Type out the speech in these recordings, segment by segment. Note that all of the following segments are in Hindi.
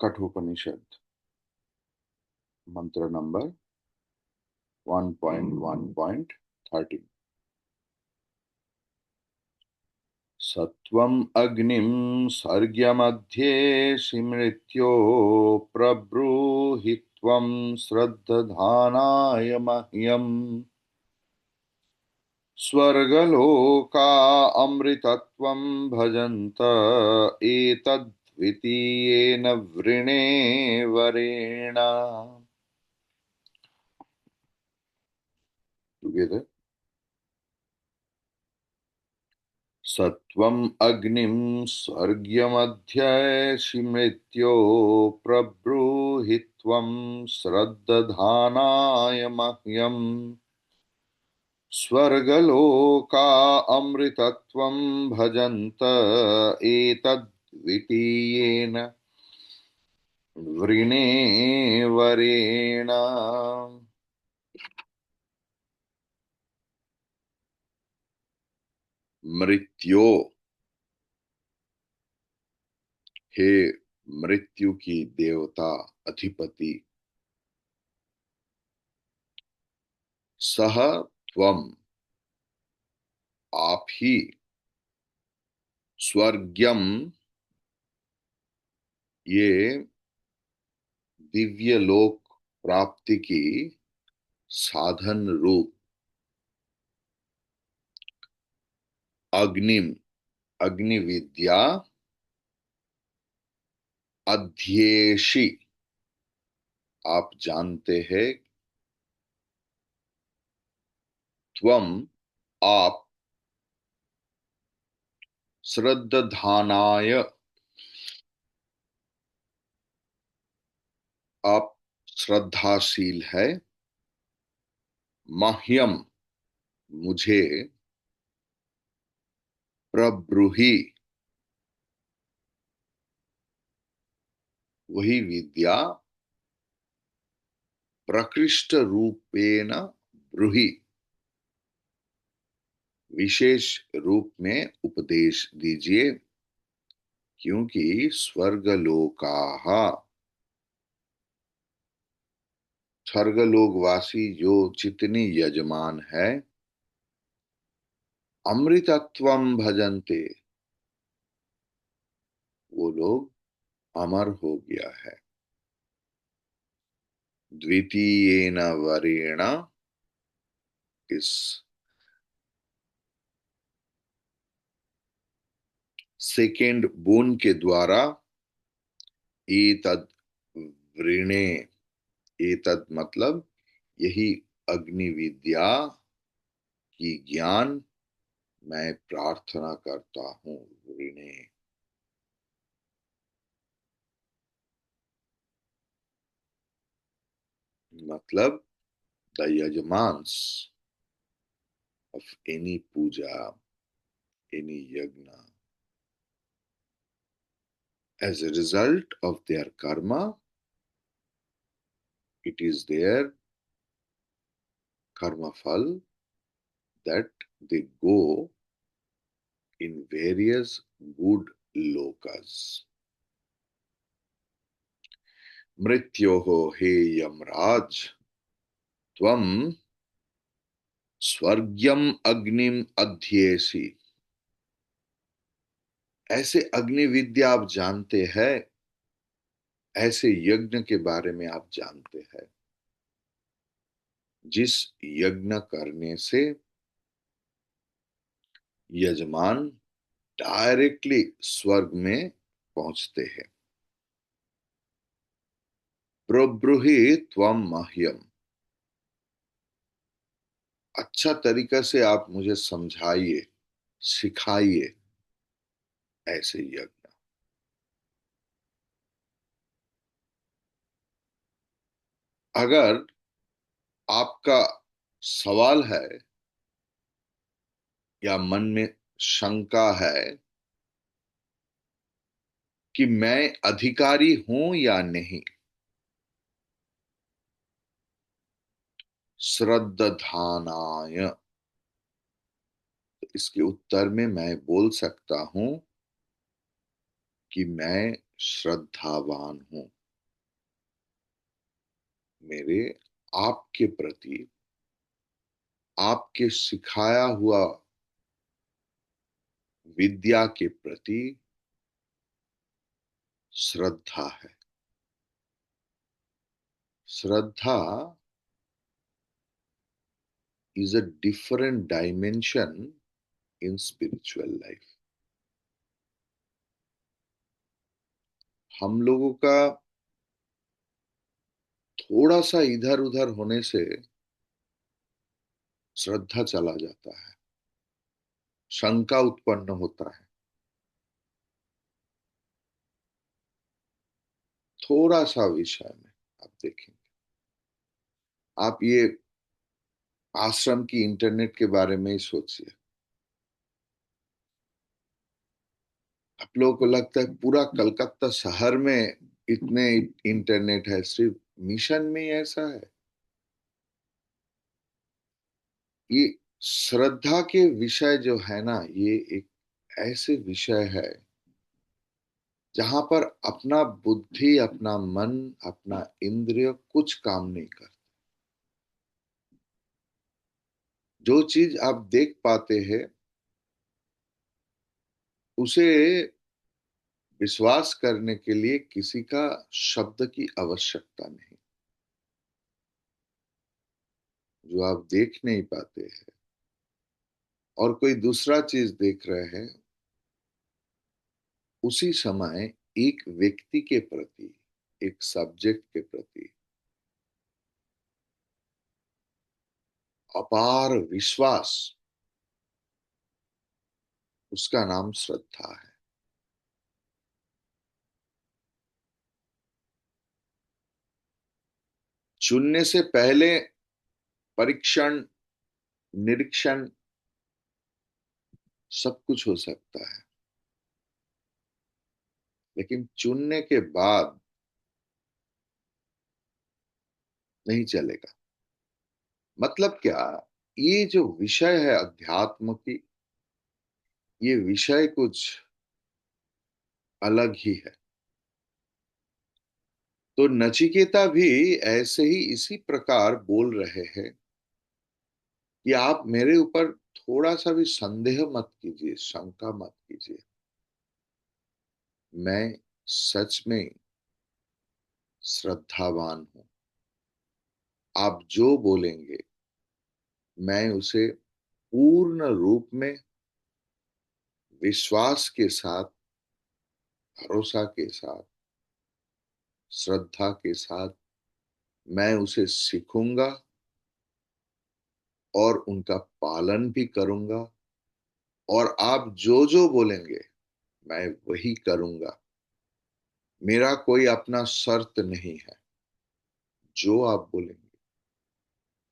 कठोपनिषद मंत्र नंबर 1.1.13 सत्वम् अग्निं सर्ग्यमध्ये सिमृत्यो प्रब्रूहि त्वं श्रद्धधानाय मह्यम् स्वर्गलोका अमृतत्वं भजन्त एतद्वितीयेन वृणे वरेण टुगेदर सत्वम् अग्निं स्वर्ग्यमध्यसिमृत्यो प्रब्रूहि त्वं श्रद्धधानाय मह्यम् स्वर्गलोका अमृतत्वं भजन्त एतद्वितीयेन वृणे वरेण मृत्यो हे मृत्यु की देवता अधिपति सह त्वम आप ही स्वर्ग्यम ये दिव्य लोक प्राप्ति की साधन रूप अग्निम अग्नि विद्या अध्येषि आप जानते हैं त्वम आप श्रद्धानाय आप श्रद्धाशील है मह्यम मुझे प्रब्रूहि वही विद्या प्रकृष्ट रूपेण ब्रूहि विशेष रूप में उपदेश दीजिए क्योंकि स्वर्गलोकाः स्वर्गलोकवासी जो जितनी यजमान है अमृतत्वम भजन्ते वो लोग अमर हो गया है द्वितीयेन वरेण इस सेकेंड बोन के द्वारा एतद वृणे एतद मतलब यही अग्नि विद्या की ज्ञान मैं प्रार्थना करता हूं वृणे मतलब the यजमांस of any puja, any yagna. As a result of their karma, it is their karma phal that they go in various good lokas. मृत्योः हे यमराज त्वं स्वर्ग्यम अग्निम अध्येसि ऐसे अग्नि विद्या आप जानते हैं ऐसे यज्ञ के बारे में आप जानते हैं जिस यज्ञ करने से यजमान डायरेक्टली स्वर्ग में पहुंचते हैं प्रब्रूहि त्वम मह्यम अच्छा तरीका से आप मुझे समझाइए सिखाइए ऐसे यज्ञ अगर आपका सवाल है या मन में शंका है कि मैं अधिकारी हूं या नहीं श्रद्धानाय इसके उत्तर में मैं बोल सकता हूं कि मैं श्रद्धावान हूं मेरे आपके प्रति, आपके सिखाया हुआ विद्या के प्रति श्रद्धा है। श्रद्धा is a different dimension in spiritual life। हम लोगों का थोड़ा सा इधर उधर होने से श्रद्धा चला जाता है, शंका उत्पन्न होता है। थोड़ा सा विषय में आप देखेंगे, आप ये आश्रम की इंटरनेट के बारे में ही सोचिए। आप लोगों को लगता है पूरा कलकत्ता शहर में इतने इंटरनेट है, सिर्फ मिशन में ही ऐसा है? ये श्रद्धा के विषय जो है ना, ये एक ऐसे विषय है जहां पर अपना बुद्धि, अपना मन, अपना इंद्रिय कुछ काम नहीं करता। जो चीज आप देख पाते हैं उसे विश्वास करने के लिए किसी का शब्द की आवश्यकता नहीं। जो आप देख नहीं पाते हैं और कोई दूसरा चीज देख रहे हैं, उसी समय एक व्यक्ति के प्रति, एक सब्जेक्ट के प्रति अपार विश्वास, उसका नाम श्रद्धा है। चुनने से पहले परीक्षण, निरीक्षण सब कुछ हो सकता है, लेकिन चुनने के बाद नहीं चलेगा। मतलब क्या, ये जो विषय है अध्यात्म की, ये विषय कुछ अलग ही है। तो नचिकेता भी ऐसे ही इसी प्रकार बोल रहे हैं कि आप मेरे ऊपर थोड़ा सा भी संदेह मत कीजिए, शंका मत कीजिए। मैं सच में श्रद्धावान हूं। आप जो बोलेंगे मैं उसे पूर्ण रूप में विश्वास के साथ, भरोसा के साथ, श्रद्धा के साथ मैं उसे सीखूंगा और उनका पालन भी करूंगा। और आप जो जो बोलेंगे मैं वही करूंगा। मेरा कोई अपना शर्त नहीं है। जो आप बोलेंगे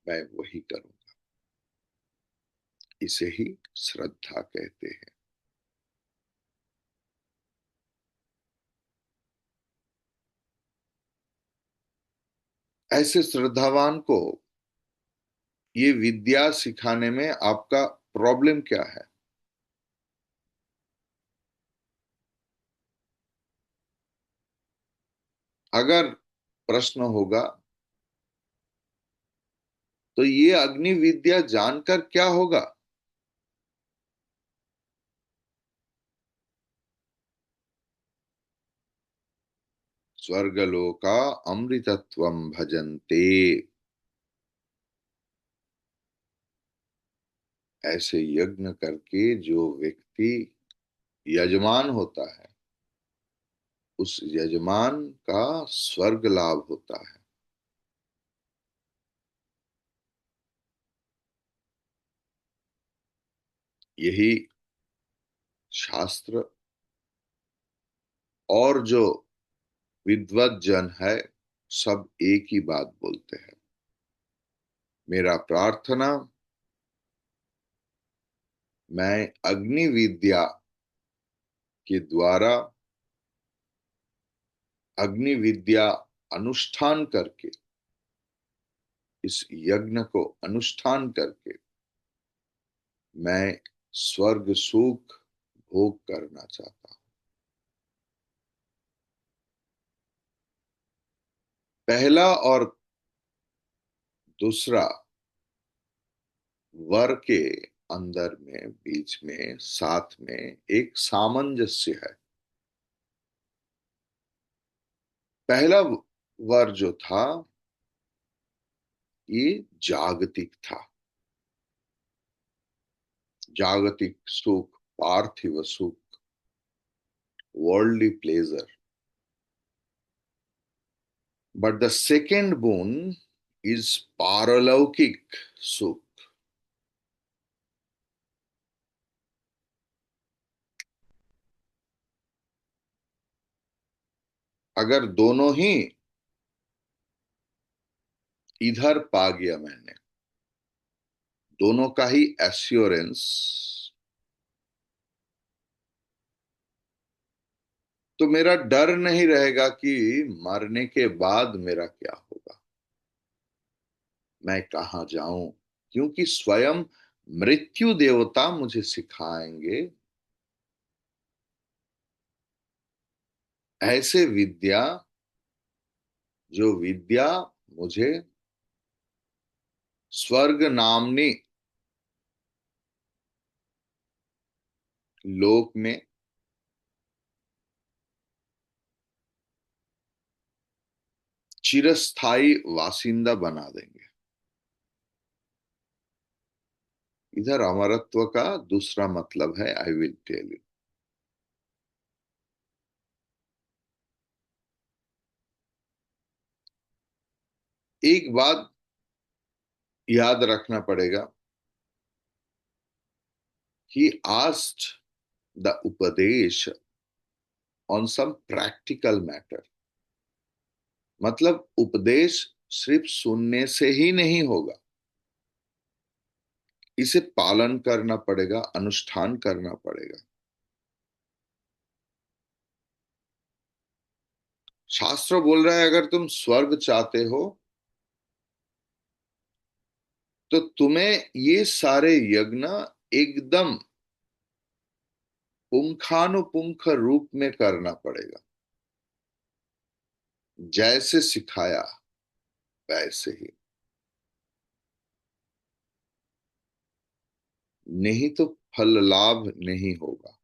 मैं वही करूंगा। इसे ही श्रद्धा कहते हैं। ऐसे श्रद्धावान को ये विद्या सिखाने में आपका प्रॉब्लम क्या है? अगर प्रश्न होगा तो ये अग्नि विद्या जानकर क्या होगा? स्वर्गलोका अमृतत्वम भजन्ते। ऐसे यज्ञ करके जो व्यक्ति यजमान होता है, उस यजमान का स्वर्ग लाभ होता है। यही शास्त्र और जो विद्वत जन है सब एक ही बात बोलते हैं। मेरा प्रार्थना, मैं अग्नि विद्या के द्वारा, अग्नि विद्या अनुष्ठान करके, इस यज्ञ को अनुष्ठान करके मैं स्वर्ग सुख भोग करना चाहता हूं। पहला और दूसरा वर के अंदर में, बीच में, साथ में एक सामंजस्य है। पहला वर जो था ये जागतिक था, जागतिक सुख, पार्थिव सुख, worldly pleasure. But the second boon is पारलौकिक सुख। अगर दोनों ही इधर पा गया मैंने, दोनों का ही एश्योरेंस, तो मेरा डर नहीं रहेगा कि मरने के बाद मेरा क्या होगा, मैं कहां जाऊं। क्योंकि स्वयं मृत्यु देवता मुझे सिखाएंगे ऐसे विद्या, जो विद्या मुझे स्वर्ग नामनी लोक में चिरस्थायी वासिंदा बना देंगे। इधर अमरत्व का दूसरा मतलब है, आई विल टेल यू। एक बात याद रखना पड़ेगा कि आस्ट द उपदेश ऑन सम प्रैक्टिकल मैटर। मतलब उपदेश सिर्फ सुनने से ही नहीं होगा, इसे पालन करना पड़ेगा, अनुष्ठान करना पड़ेगा। शास्त्र बोल रहा है अगर तुम स्वर्ग चाहते हो तो तुम्हें ये सारे यज्ञ एकदम पुंखानुपुंख रूप में करना पड़ेगा, जैसे सिखाया वैसे ही, नहीं तो फल लाभ नहीं होगा।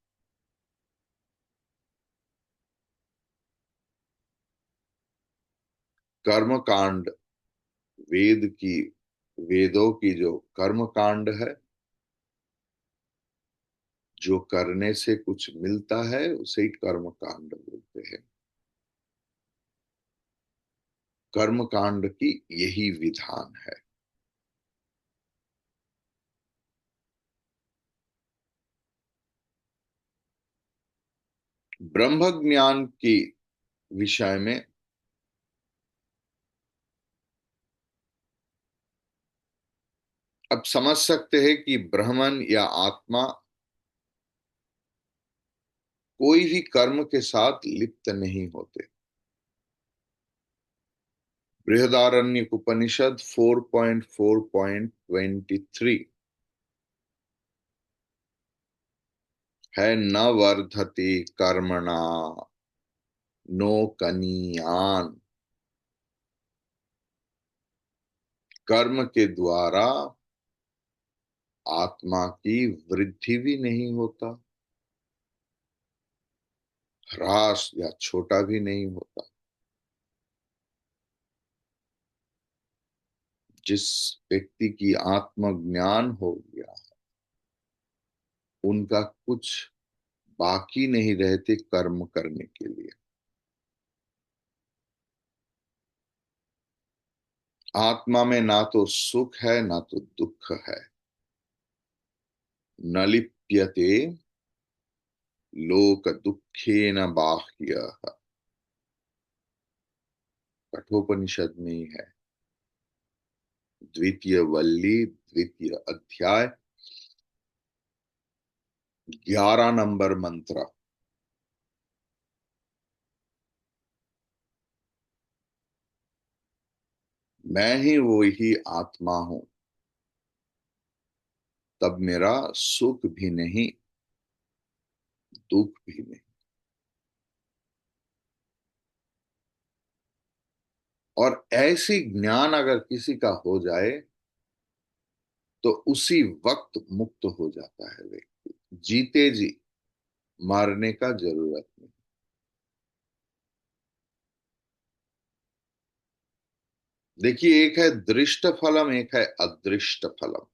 कर्म कांड, वेद की, वेदों की जो कर्म कांड है, जो करने से कुछ मिलता है उसे ही कर्म कांड बोलते हैं। कर्म कांड की यही विधान है। ब्रह्म ज्ञान की विषय में अब समझ सकते हैं कि ब्रह्मन या आत्मा कोई भी कर्म के साथ लिप्त नहीं होते। बृहदारण्यक उपनिषद 4.4.23 है, न वर्धते कर्मणा नो कनीयान। कर्म के द्वारा आत्मा की वृद्धि भी नहीं होता, ह्रास या छोटा भी नहीं होता। जिस व्यक्ति की आत्मज्ञान हो गया, उनका कुछ बाकी नहीं रहते कर्म करने के लिए। आत्मा में ना तो सुख है ना तो दुख है। न लिप्यते लोक दुखेन बाह्य, कठोपनिषद में ही है, द्वितीय वल्ली, द्वितीय अध्याय, 11 नंबर मंत्र। मैं ही वो ही आत्मा हूं, तब मेरा सुख भी नहीं, दुख भी नहीं। और ऐसी ज्ञान अगर किसी का हो जाए तो उसी वक्त मुक्त हो जाता है व्यक्ति, जीते जी, मारने का जरूरत नहीं। देखिए, एक है दृष्ट फलम, एक है अदृष्ट फलम।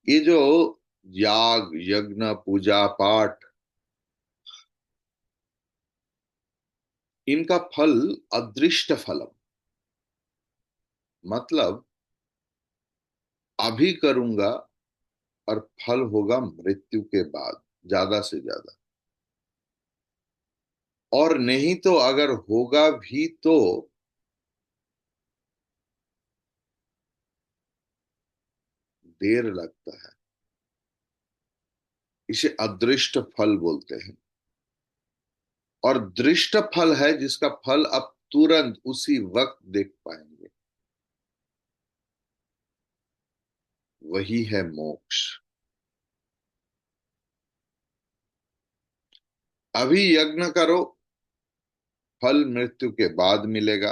ये जो याग यज्ञ पूजा पाठ, इनका फल अदृष्ट फलम, मतलब अभी करूंगा और फल होगा मृत्यु के बाद, ज्यादा से ज्यादा। और नहीं तो अगर होगा भी तो देर लगता है। इसे अदृष्ट फल बोलते हैं। और दृष्ट फल है जिसका फल आप तुरंत उसी वक्त देख पाएंगे, वही है मोक्ष। अभी यज्ञ करो, फल मृत्यु के बाद मिलेगा।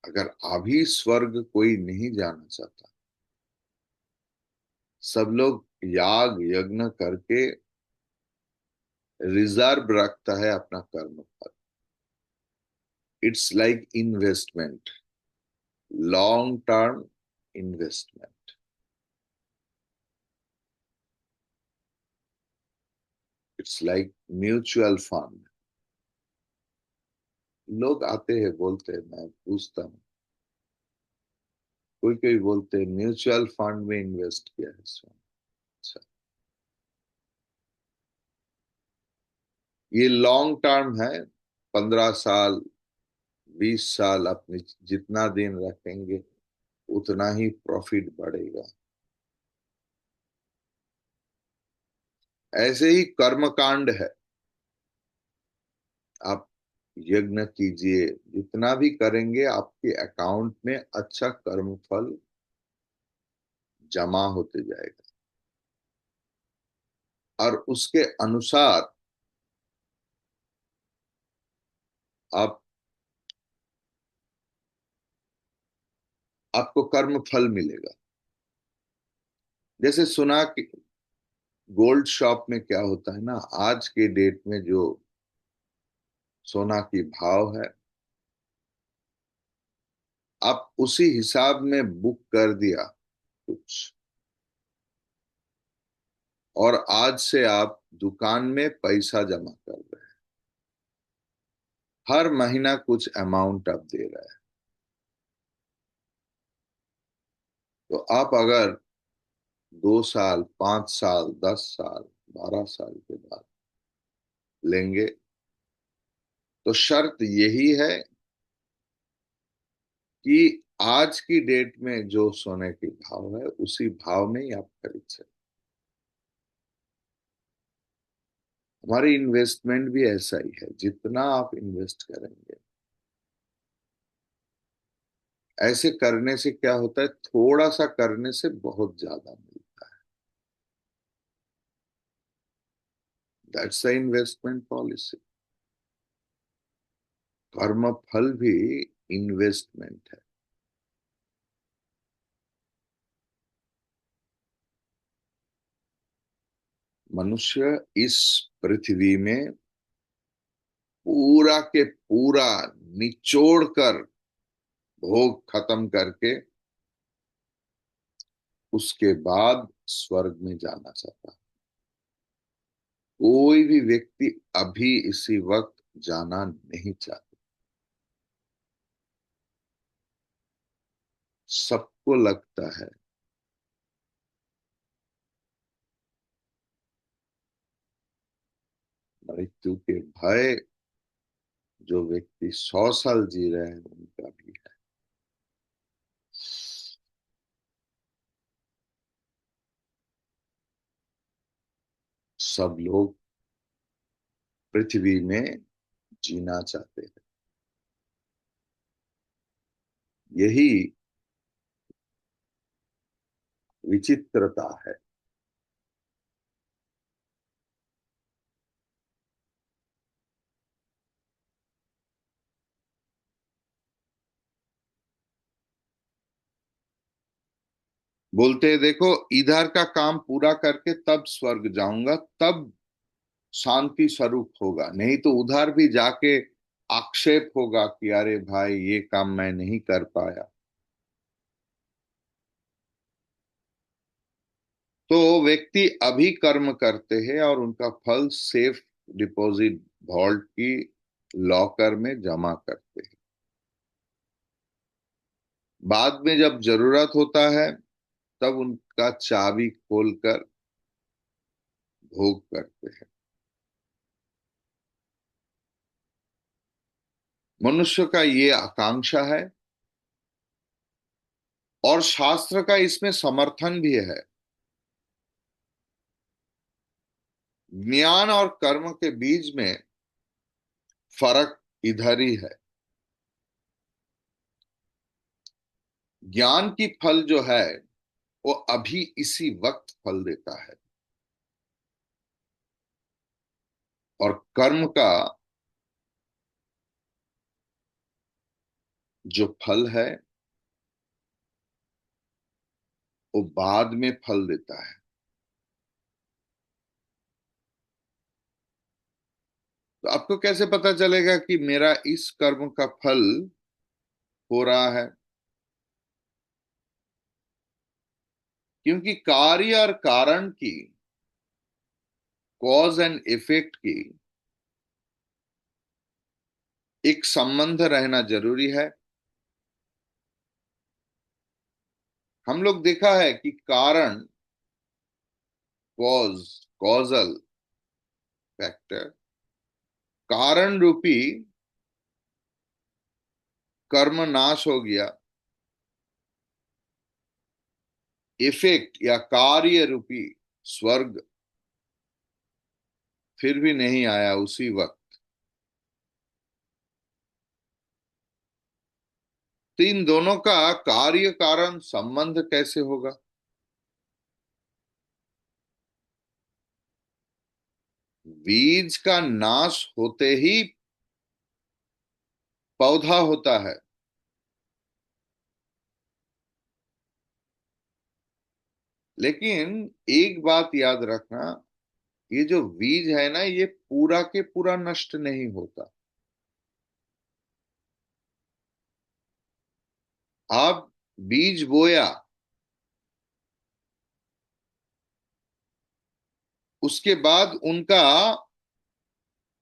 अगर अभी स्वर्ग कोई नहीं जाना चाहता, सब लोग याग यज्ञ करके रिजर्व रखता है अपना कर्म फल। It's like investment, long term investment. It's like mutual fund. लोग आते हैं बोलते हैं, मैं पूछता हूँ, कोई कोई बोलते हैं म्यूचुअल फंड में इन्वेस्ट किया है इसमें। अच्छा, ये लॉन्ग टर्म है, 15 साल, 20 साल, अपनी जितना दिन रखेंगे उतना ही प्रॉफिट बढ़ेगा। ऐसे ही कर्म कांड है। आप यज्ञ कीजिए, जितना भी करेंगे आपके अकाउंट में अच्छा कर्म फल जमा होते जाएगा। और उसके अनुसार आप आपको कर्म फल मिलेगा। जैसे सुना कि गोल्ड शॉप में क्या होता है ना, आज के डेट में जो सोना की भाव है, आप उसी हिसाब में बुक कर दिया कुछ, और आज से आप दुकान में पैसा जमा कर रहे हैं, हर महीना कुछ अमाउंट आप दे रहे हैं। तो आप अगर 2 साल, 5 साल, 10 साल, 12 साल के बाद लेंगे, तो शर्त यही है कि आज की डेट में जो सोने की भाव है उसी भाव में ही आप खरीद सकते। हमारी इन्वेस्टमेंट भी ऐसा ही है, जितना आप इन्वेस्ट करेंगे, ऐसे करने से क्या होता है, थोड़ा सा करने से बहुत ज्यादा मिलता है। That's the investment policy. कर्म फल भी इन्वेस्टमेंट है। मनुष्य इस पृथ्वी में पूरा के पूरा निचोड़ कर, भोग खत्म करके, उसके बाद स्वर्ग में जाना चाहता है। कोई भी व्यक्ति अभी इसी वक्त जाना नहीं चाहता। सबको लगता है मृत्यु के भय, जो व्यक्ति 100 साल जी रहे हैं उनका भी है। सब लोग पृथ्वी में जीना चाहते हैं। यही विचित्रता है। बोलते हैं देखो, इधर का काम पूरा करके तब स्वर्ग जाऊंगा, तब शांति स्वरूप होगा, नहीं तो उधर भी जाके आक्षेप होगा कि अरे भाई ये काम मैं नहीं कर पाया। तो व्यक्ति अभी कर्म करते हैं और उनका फल सेफ डिपॉजिट वॉल्ट की लॉकर में जमा करते हैं। बाद में जब जरूरत होता है तब उनका चाबी खोलकर भोग करते हैं। मनुष्य का ये आकांक्षा है, और शास्त्र का इसमें समर्थन भी है। ज्ञान और कर्म के बीच में फर्क इधर ही है। ज्ञान की फल जो है वो अभी इसी वक्त फल देता है, और कर्म का जो फल है वो बाद में फल देता है। तो आपको कैसे पता चलेगा कि मेरा इस कर्म का फल हो रहा है? क्योंकि कार्य और कारण की, कॉज एंड इफेक्ट की एक संबंध रहना जरूरी है। हम लोग देखा है कि कारण, कॉज, कॉजल फैक्टर, कारण रूपी कर्म नाश हो गया, इफेक्ट या कार्य रूपी स्वर्ग फिर भी नहीं आया उसी वक्त। तो इन दोनों का कार्य कारण संबंध कैसे होगा? बीज का नाश होते ही पौधा होता है। लेकिन एक बात याद रखना, ये जो बीज है ना, ये पूरा के पूरा नष्ट नहीं होता। आप बीज बोया, उसके बाद उनका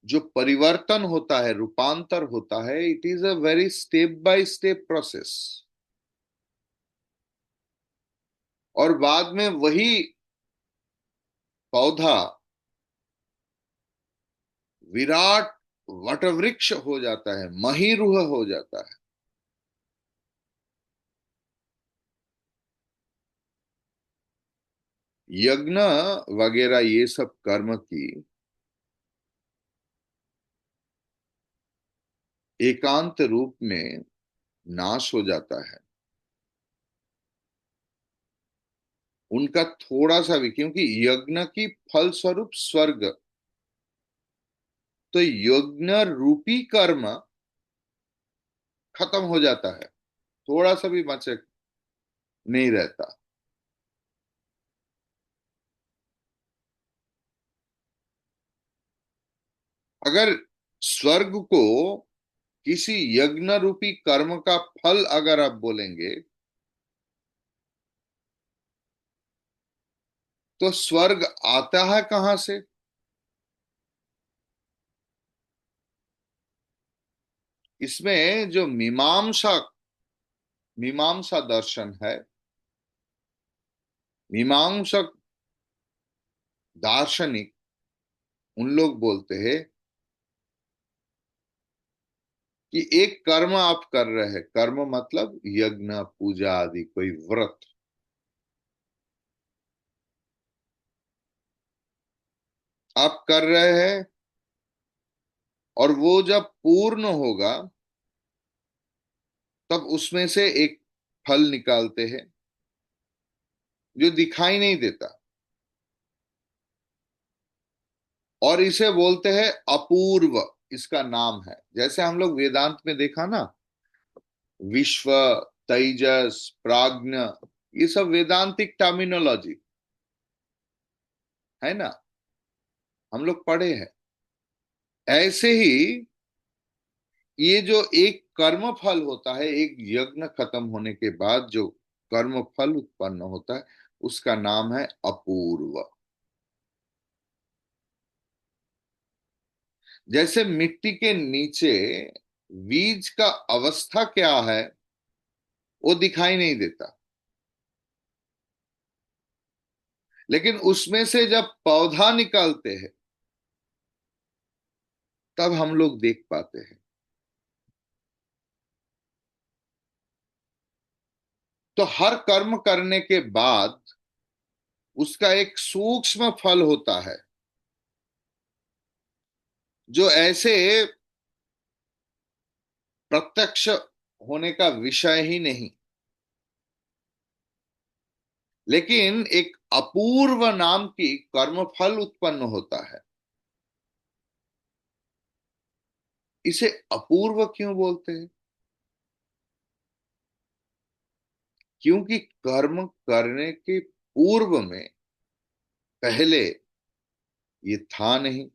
जो परिवर्तन होता है, रूपांतर होता है, it is a worry step by step process. और बाद में वही पौधा विराट वटवृक्ष हो जाता है, महीरुह हो जाता है। यज्ञ वगैरह ये सब कर्म की एकांत रूप में नाश हो जाता है। उनका थोड़ा सा भी, क्योंकि यज्ञ की फल स्वरूप स्वर्ग, तो यज्ञ रूपी कर्म खत्म हो जाता है, थोड़ा सा भी बचे नहीं रहता। अगर स्वर्ग को किसी यज्ञ रूपी कर्म का फल अगर आप बोलेंगे, तो स्वर्ग आता है कहां से? इसमें जो मीमांसा दर्शन है, मीमांसक दार्शनिक, उन लोग बोलते हैं कि एक कर्म आप कर रहे हैं, कर्म मतलब यज्ञ पूजा आदि कोई व्रत आप कर रहे हैं, और वो जब पूर्ण होगा तब उसमें से एक फल निकालते हैं जो दिखाई नहीं देता, और इसे बोलते हैं अपूर्व। इसका नाम है, जैसे हम लोग वेदांत में देखा ना, विश्व, तेजस, प्राज्ञ, ये सब वेदांतिक टर्मिनोलॉजी है ना, हम लोग पढ़े हैं। ऐसे ही ये जो एक कर्म फल होता है, एक यज्ञ खत्म होने के बाद जो कर्म फल उत्पन्न होता है, उसका नाम है अपूर्व। जैसे मिट्टी के नीचे बीज का अवस्था क्या है वो दिखाई नहीं देता, लेकिन उसमें से जब पौधा निकलते हैं तब हम लोग देख पाते हैं। तो हर कर्म करने के बाद उसका एक सूक्ष्म फल होता है, जो ऐसे प्रत्यक्ष होने का विषय ही नहीं, लेकिन एक अपूर्व नाम की कर्मफल उत्पन्न होता है। इसे अपूर्व क्यों बोलते हैं? क्योंकि कर्म करने के पूर्व में, पहले ये था नहीं।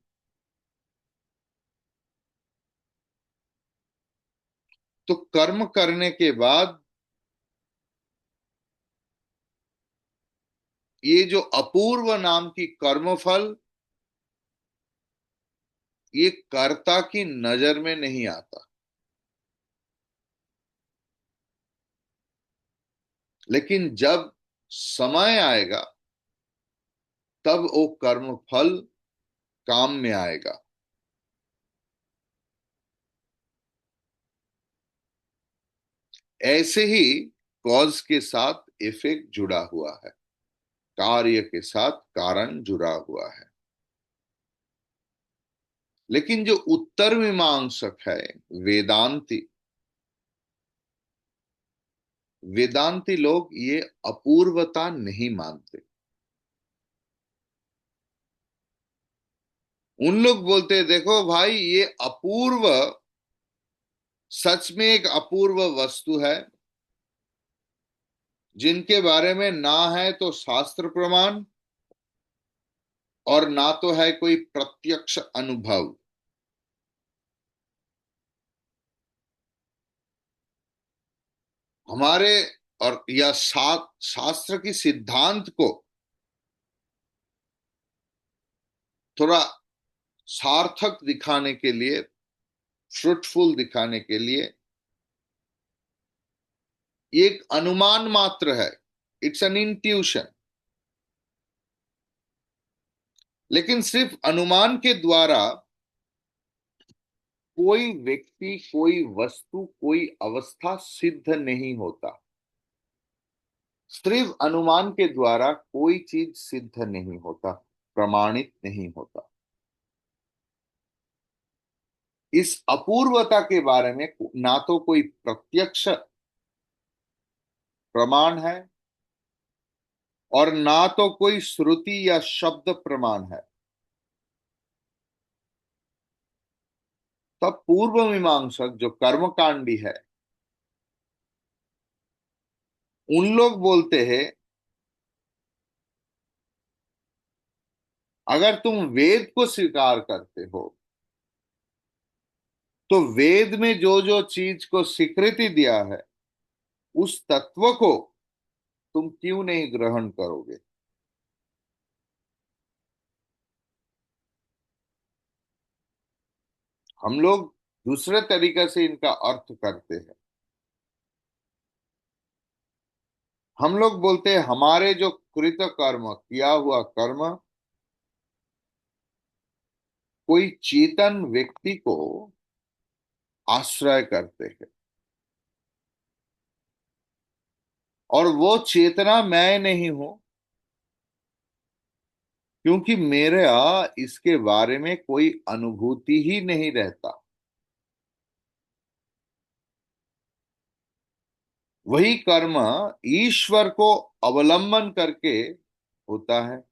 तो कर्म करने के बाद ये जो अपूर्व नाम की कर्मफल, ये कर्ता की नजर में नहीं आता, लेकिन जब समय आएगा तब वो कर्म फल काम में आएगा। ऐसे ही कॉज के साथ इफेक्ट जुड़ा हुआ है, कार्य के साथ कारण जुड़ा हुआ है। लेकिन जो उत्तर मीमांसक है, वेदांती, वेदांती लोग ये अपूर्वता नहीं मानते। उन लोग बोलते हैं, देखो भाई, ये अपूर्व सच में एक अपूर्व वस्तु है, जिनके बारे में ना है तो शास्त्र प्रमाण और ना तो है कोई प्रत्यक्ष अनुभव। हमारे और या शास्त्र की सिद्धांत को थोड़ा सार्थक दिखाने के लिए, फ्रूटफुल दिखाने के लिए, ये एक अनुमान मात्र है, इट्स एन इंट्यूशन। लेकिन सिर्फ अनुमान के द्वारा कोई व्यक्ति, कोई वस्तु, कोई अवस्था सिद्ध नहीं होता। सिर्फ अनुमान के द्वारा कोई चीज सिद्ध नहीं होता, प्रमाणित नहीं होता। इस अपूर्वता के बारे में ना तो कोई प्रत्यक्ष प्रमाण है और ना तो कोई श्रुति या शब्द प्रमाण है। तब पूर्व मीमांसक जो कर्मकांडी है, उन लोग बोलते हैं, अगर तुम वेद को स्वीकार करते हो तो वेद में जो जो चीज को स्वीकृति दिया है, उस तत्व को तुम क्यों नहीं ग्रहण करोगे? हम लोग दूसरे तरीके से इनका अर्थ करते हैं। हम लोग बोलते हैं, हमारे जो कृत कर्म, किया हुआ कर्म, कोई चेतन व्यक्ति को आश्रय करते हैं, और वो चेतना मैं नहीं हूं, क्योंकि मेरा इसके बारे में कोई अनुभूति ही नहीं रहता। वही कर्म ईश्वर को अवलंबन करके होता है,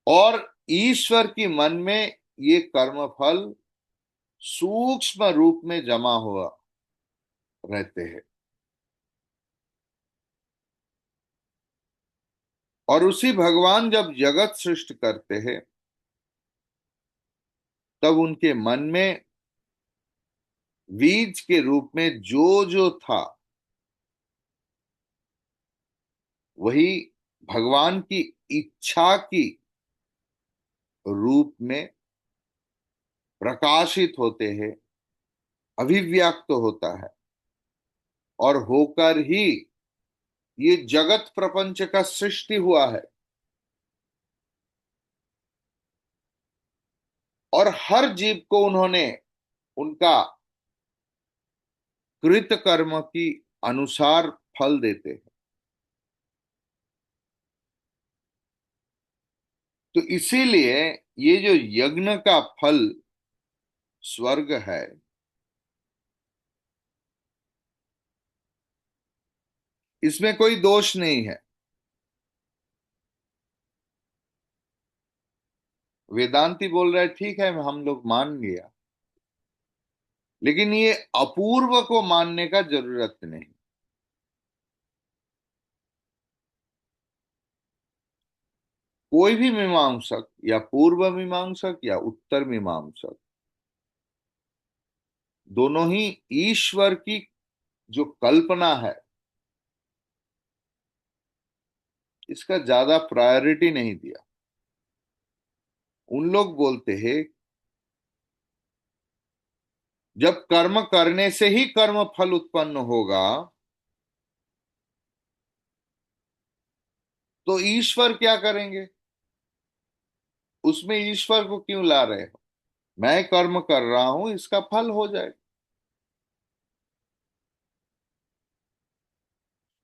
और ईश्वर की मन में ये कर्म फल सूक्ष्म रूप में जमा हुआ। रहते हैं। और उसी भगवान जब जगत सृष्टि करते हैं, तब उनके मन में बीज के रूप में जो जो था, वही भगवान की इच्छा की रूप में प्रकाशित होते हैं, अभिव्यक्त होता है, और होकर ही ये जगत प्रपंच का सृष्टि हुआ है। और हर जीव को उन्होंने उनका कृत कर्म की अनुसार फल देते हैं। तो इसीलिए ये जो यज्ञ का फल स्वर्ग है, इसमें कोई दोष नहीं है। वेदांती बोल रहे ठीक है, हम लोग मान लिया, लेकिन ये अपूर्व को मानने का जरूरत नहीं। कोई भी मीमांसक, या पूर्व मीमांसक या उत्तर मीमांसक, दोनों ही ईश्वर की जो कल्पना है, इसका ज्यादा प्रायोरिटी नहीं दिया। उन लोग बोलते हैं जब कर्म करने से ही कर्म फल उत्पन्न होगा, तो ईश्वर क्या करेंगे? उसमें ईश्वर को क्यों ला रहे हो? मैं कर्म कर रहा हूं, इसका फल हो जाए।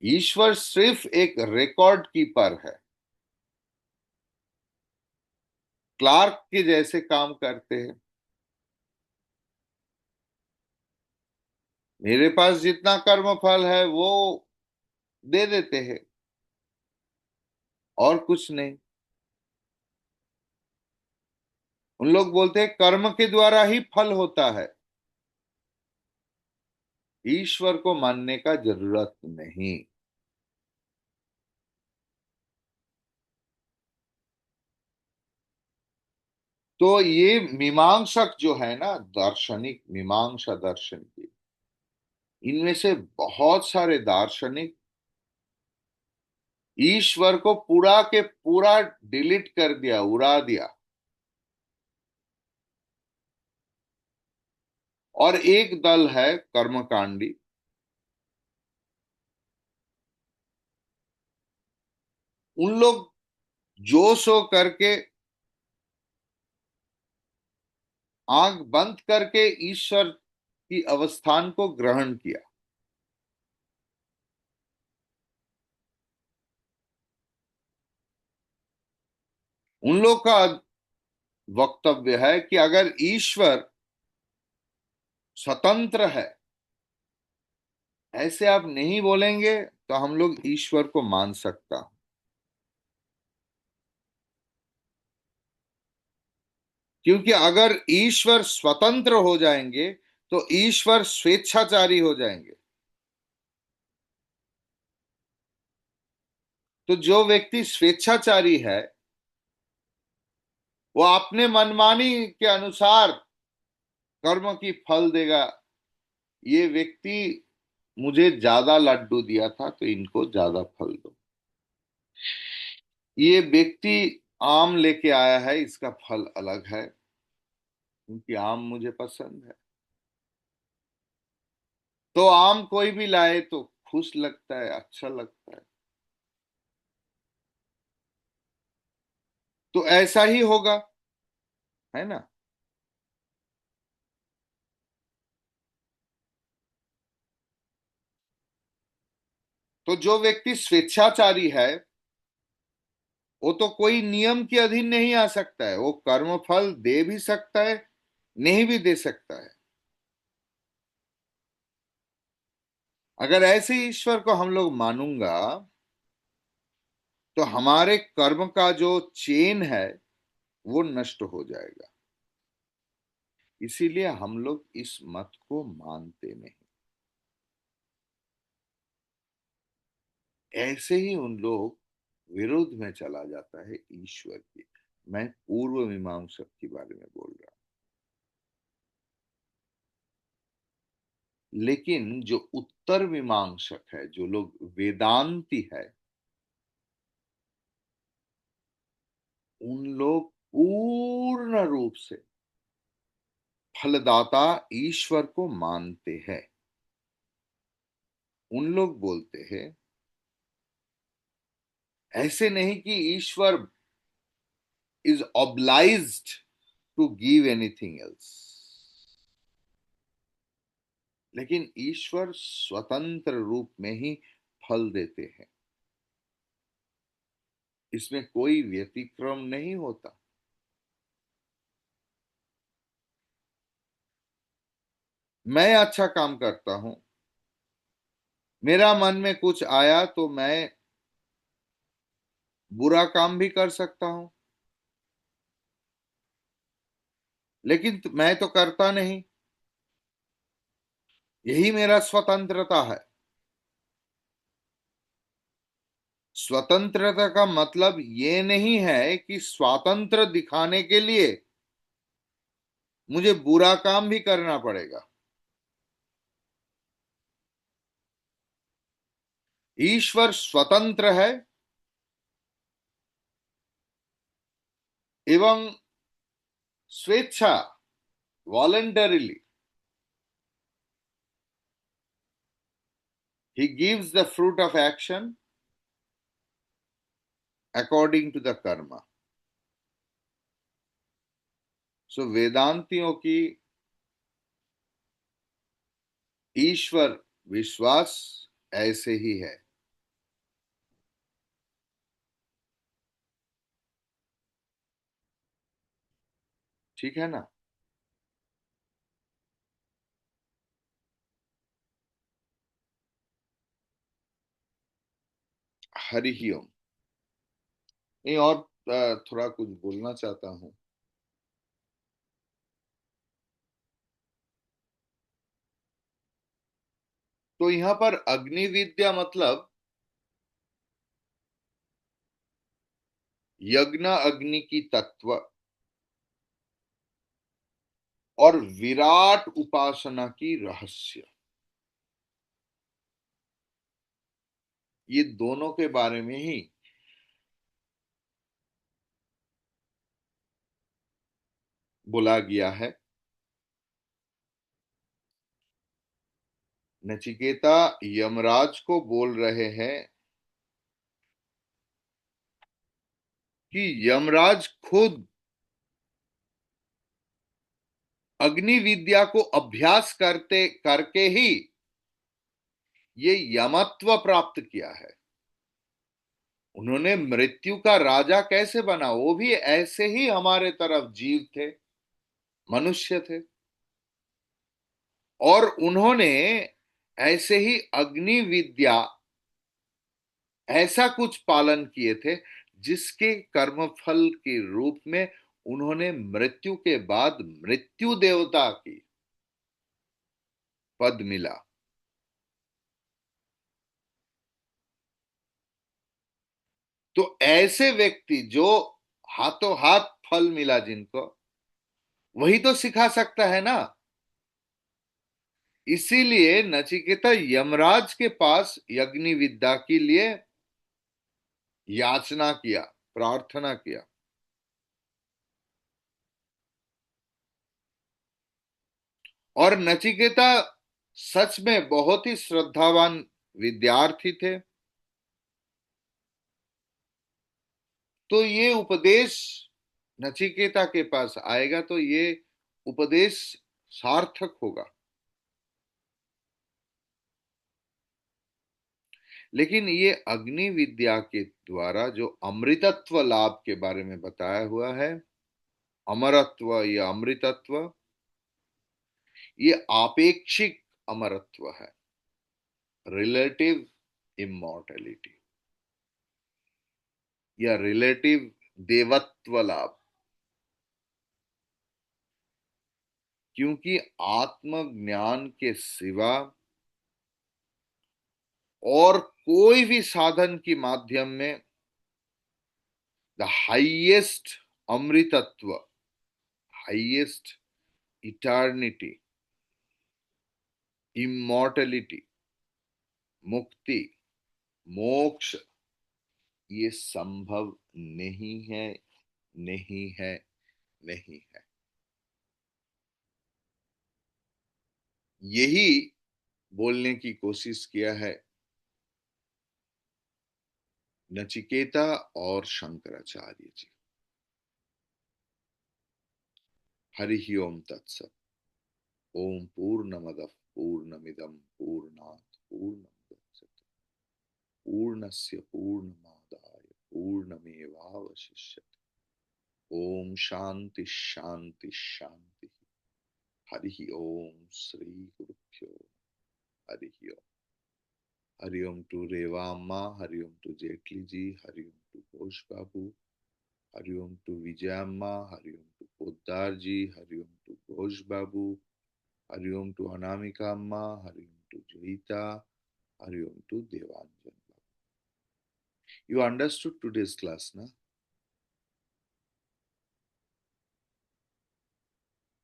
ईश्वर सिर्फ एक रिकॉर्ड कीपर है, क्लार्क के जैसे काम करते हैं। मेरे पास जितना कर्म फल है वो दे देते हैं, और कुछ नहीं। उन लोग बोलते हैं कर्म के द्वारा ही फल होता है, ईश्वर को मानने का जरूरत नहीं। तो ये मीमांसक जो है ना, दार्शनिक, मीमांसा दर्शन की, इनमें से बहुत सारे दार्शनिक ईश्वर को पूरा के पूरा डिलीट कर दिया, उड़ा दिया। और एक दल है कर्मकांडी, उन लोग जो सो करके आंख बंद करके ईश्वर की अवस्थान को ग्रहण किया। उन लोग का वक्तव्य है कि अगर ईश्वर स्वतंत्र है, ऐसे आप नहीं बोलेंगे तो हम लोग ईश्वर को मान सकता। क्योंकि अगर ईश्वर स्वतंत्र हो जाएंगे तो ईश्वर स्वेच्छाचारी हो जाएंगे। तो जो व्यक्ति स्वेच्छाचारी है, वो अपने मनमानी के अनुसार कर्म की फल देगा। ये व्यक्ति मुझे ज्यादा लड्डू दिया था तो इनको ज्यादा फल दो। ये व्यक्ति आम लेके आया है, इसका फल अलग है, क्योंकि आम मुझे पसंद है। तो आम कोई भी लाए तो खुश लगता है, अच्छा लगता है। तो ऐसा ही होगा, है ना? तो जो व्यक्ति स्वेच्छाचारी है, वो तो कोई नियम के अधीन नहीं आ सकता है। वो कर्म फल दे भी सकता है, नहीं भी दे सकता है। अगर ऐसे ईश्वर को हम लोग मानूंगा, तो हमारे कर्म का जो चेन है वो नष्ट हो जाएगा। इसीलिए हम लोग इस मत को मानते नहीं। ऐसे ही उन लोग विरोध में चला जाता है ईश्वर की। मैं पूर्व मीमांसक के बारे में बोल रहा हूं। लेकिन जो उत्तर मीमांसक है, जो लोग वेदांती है, उन लोग पूर्ण रूप से फलदाता ईश्वर को मानते हैं। उन लोग बोलते हैं ऐसे नहीं कि ईश्वर is obliged to give anything else, लेकिन ईश्वर स्वतंत्र रूप में ही फल देते हैं। इसमें कोई व्यतिक्रम नहीं होता। मैं अच्छा काम करता हूं, मेरा मन में कुछ आया तो मैं बुरा काम भी कर सकता हूं, लेकिन मैं तो करता नहीं। यही मेरा स्वतंत्रता है। स्वतंत्रता का मतलब ये नहीं है कि स्वातंत्र दिखाने के लिए मुझे बुरा काम भी करना पड़ेगा। ईश्वर स्वतंत्र है एवं स्वेच्छा, voluntarily he gives the fruit of action according to the karma. So वेदांतियों की ईश्वर विश्वास ऐसे ही है। ठीक है ना? हरि ही ओम। नहीं, और थोड़ा कुछ बोलना चाहता हूं। तो यहां पर अग्नि विद्या मतलब यज्ञ अग्नि की तत्व और विराट उपासना की रहस्य, ये दोनों के बारे में ही बोला गया है। नचिकेता यमराज को बोल रहे हैं कि यमराज खुद अग्नि विद्या को अभ्यास करते करके ही ये यमत्व प्राप्त किया है। उन्होंने मृत्यु का राजा कैसे बना? वो भी ऐसे ही हमारे तरफ जीव थे, मनुष्य थे, और उन्होंने ऐसे ही अग्नि विद्या ऐसा कुछ पालन किए थे जिसके कर्मफल के रूप में उन्होंने मृत्यु के बाद मृत्यु देवता की पद मिला। तो ऐसे व्यक्ति जो हाथों हाथ फल मिला जिनको, वही तो सिखा सकता है ना। इसीलिए नचिकेता यमराज के पास यज्ञ विद्या के लिए याचना किया, प्रार्थना किया। और नचिकेता सच में बहुत ही श्रद्धावान विद्यार्थी थे। तो ये उपदेश नचिकेता के पास आएगा तो ये उपदेश सार्थक होगा। लेकिन ये अग्नि विद्या के द्वारा जो अमृतत्व लाभ के बारे में बताया हुआ है, अमरत्व या अमृतत्व, ये आपेक्षिक अमरत्व है, रिलेटिव इमॉर्टैलिटी या रिलेटिव देवत्व लाभ। क्योंकि आत्मज्ञान के सिवा और कोई भी साधन के माध्यम में द हाईएस्ट अमृतत्व, हाईएस्ट इटर्निटी, इमॉर्टलिटी, मुक्ति, मोक्ष, ये संभव नहीं है, नहीं है, नहीं है। यही बोलने की कोशिश किया है नचिकेता और शंकराचार्य जी। हरि ओम तत्सत। ओम पूर्णमदः पूर्णमिदं पूर्णात् पूर्णमुदच्यते पूर्णस्य पूर्णमादाय पूर्णमेवावशिष्यते। ओम शांति शांति शांति। हरि ओम श्री गुरुभ्यो। Hari Om. Hari Om to Reva Amma, Hari Om to Jaitley ji, Hari Om to Ghosh Babu, Hari Om to Vijay Amma, Hari Om to Poddar ji, Hari Om to Ghosh Babu, Hari Om to Anamika Amma, Hari Om to Joita, Hari Om to Devanjan Babu. You understood today's class ना?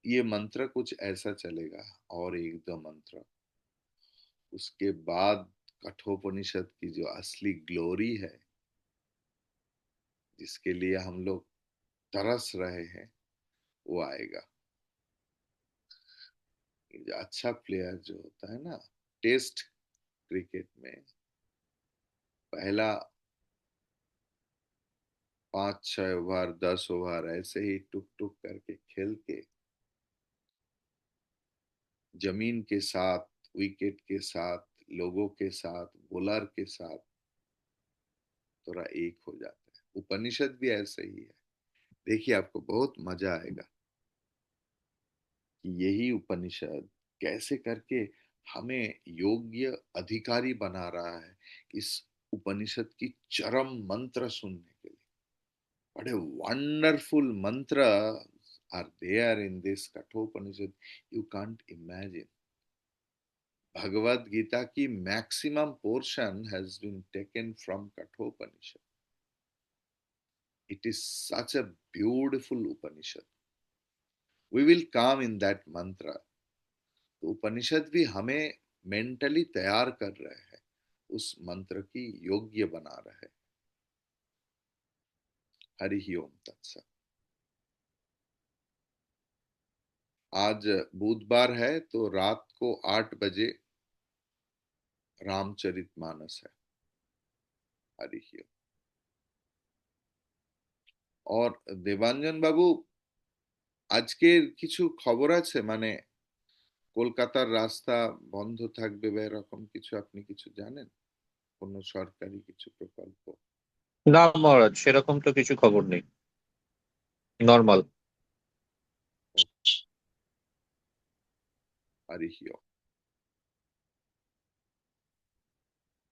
ये मंत्र कुछ ऐसा चलेगा, और एक दो मंत्र, उसके बाद कठोपनिषद की जो असली ग्लोरी है, जिसके लिए हम लोग तरस रहे हैं, वो आएगा। जो अच्छा प्लेयर जो होता है ना, टेस्ट क्रिकेट में पहला 5-6 ओवर 10 ओवर ऐसे ही टुक टुक करके खेल के जमीन के साथ, विकेट के साथ, लोगों के साथ, बॉलर के साथ थोड़ा एक हो जाता है। उपनिषद भी ऐसे ही है। देखिए, आपको बहुत मजा आएगा कि यही उपनिषद कैसे करके हमें योग्य अधिकारी बना रहा है इस उपनिषद की चरम मंत्र सुनने के लिए। बड़े wonderful mantra are there in this Kathopanishad, you can't imagine. Bhagavad Gita की maximum portion has been taken from Kathopanishad. It is such a beautiful Upanishad. We will come in that mantra. तो उपनिषद भी हमें मेंटली तैयार कर रहे हैं, उस मंत्र की योग्य बना रहे हैं। हरि ओम तत्सत। आज बुधवार है, तो रात को 8 बजे रामचरितमानस है। हरि ओम। और দেবাঞ্জন বাবু, আজকের কিছু খবর আছে? মানে কলকাতার রাস্তা বন্ধ থাকবে বা এরকম কিছু আপনি কিছু জানেন? কোনো সরকারি কিছু প্রকল্প? না মহারাজ, সেরকম তো কিছু খবর নেই। নর্মাল। হরি